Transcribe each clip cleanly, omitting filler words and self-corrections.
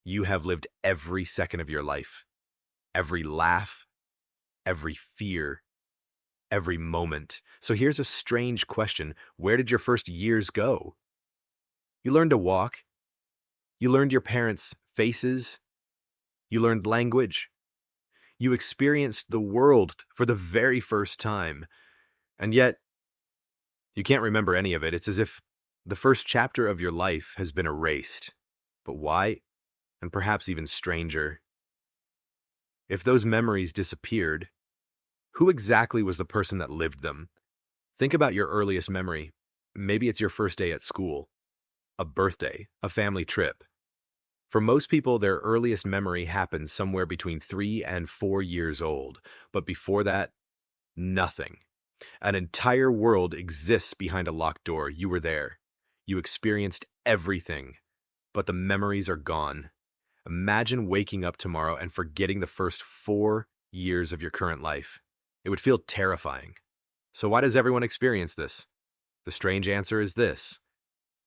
You have lived every second of your life, every laugh, every fear, every moment. So here's a strange question. Where did your first years go? You learned to walk. You learned your parents' faces. You learned language. You experienced the world for the very first time. And yet, you can't remember any of it. It's as if the first chapter of your life has been erased. But why? And perhaps even stranger, if those memories disappeared, who exactly was the person that lived them? Think about your earliest memory. Maybe it's your first day at school, a birthday, a family trip. For most people, their earliest memory happens somewhere between 3 and 4 years old. But before that, nothing. An entire world exists behind a locked door. You were there. You experienced everything, but the memories are gone. Imagine waking up tomorrow and forgetting the first 4 years of your current life. It would feel terrifying. So why does everyone experience this? The strange answer is this.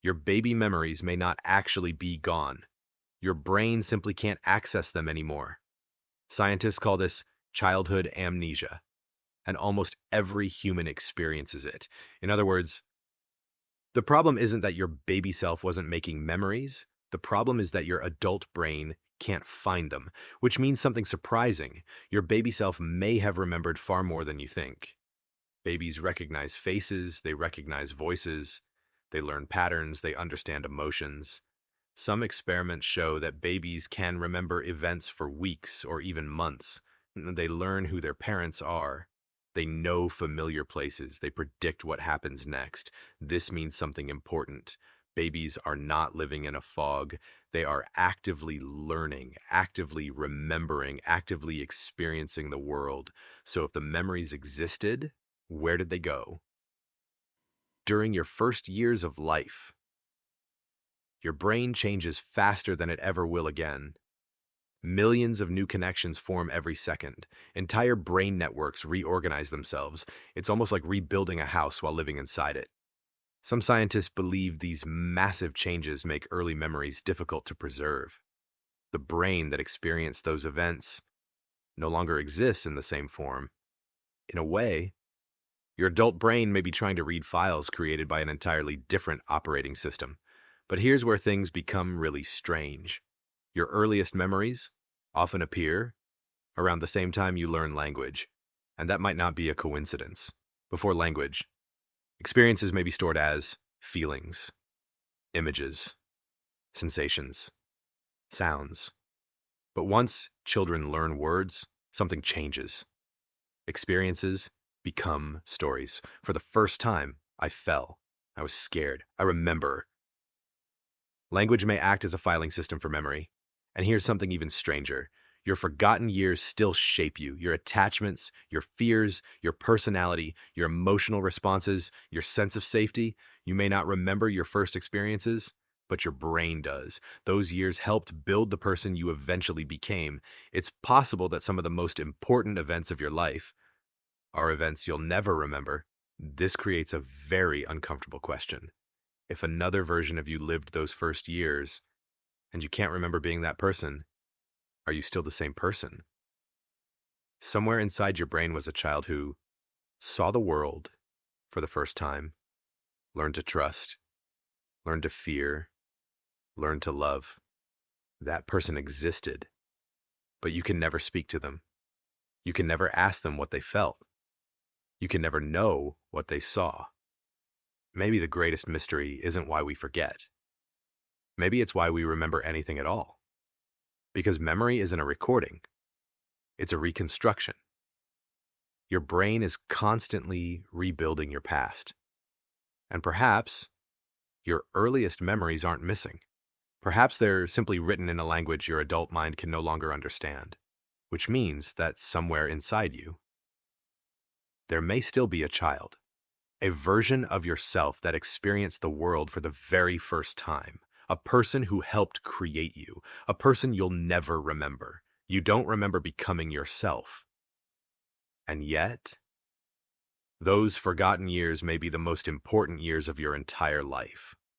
Your baby memories may not actually be gone. Your brain simply can't access them anymore. Scientists call this childhood amnesia, and almost every human experiences it. In other words, the problem isn't that your baby self wasn't making memories. The problem is that your adult brain can't find them, which means something surprising. Your baby self may have remembered far more than you think. Babies recognize faces, they recognize voices, they learn patterns, they understand emotions. Some experiments show that babies can remember events for weeks or even months. They learn who their parents are. They know familiar places. They predict what happens next. This means something important. Babies are not living in a fog. They are actively learning, actively remembering, actively experiencing the world. So if the memories existed, where did they go? During your first years of life, your brain changes faster than it ever will again. Millions of new connections form every second. Entire brain networks reorganize themselves. It's almost like rebuilding a house while living inside it. Some scientists believe these massive changes make early memories difficult to preserve. The brain that experienced those events no longer exists in the same form. In a way, your adult brain may be trying to read files created by an entirely different operating system. But here's where things become really strange. Your earliest memories often appear around the same time you learn language, and that might not be a coincidence. Before language, experiences may be stored as feelings, images, sensations, sounds. But once children learn words, something changes. Experiences become stories. For the first time, I fell. I was scared. I remember. Language may act as a filing system for memory. And here's something even stranger. Your forgotten years still shape you. Your attachments, your fears, your personality, your emotional responses, your sense of safety. You may not remember your first experiences, but your brain does. Those years helped build the person you eventually became. It's possible that some of the most important events of your life are events you'll never remember. This creates a very uncomfortable question. If another version of you lived those first years, and you can't remember being that person, are you still the same person? Somewhere inside your brain was a child who saw the world for the first time, learned to trust, learned to fear, learned to love. That person existed, but you can never speak to them. You can never ask them what they felt. You can never know what they saw. Maybe the greatest mystery isn't why we forget. Maybe it's why we remember anything at all. Because memory isn't a recording, it's a reconstruction. Your brain is constantly rebuilding your past. And perhaps your earliest memories aren't missing. Perhaps they're simply written in a language your adult mind can no longer understand, which means that somewhere inside you, there may still be a child, a version of yourself that experienced the world for the very first time, a person who helped create you, a person you'll never remember. You don't remember becoming yourself. And yet, those forgotten years may be the most important years of your entire life.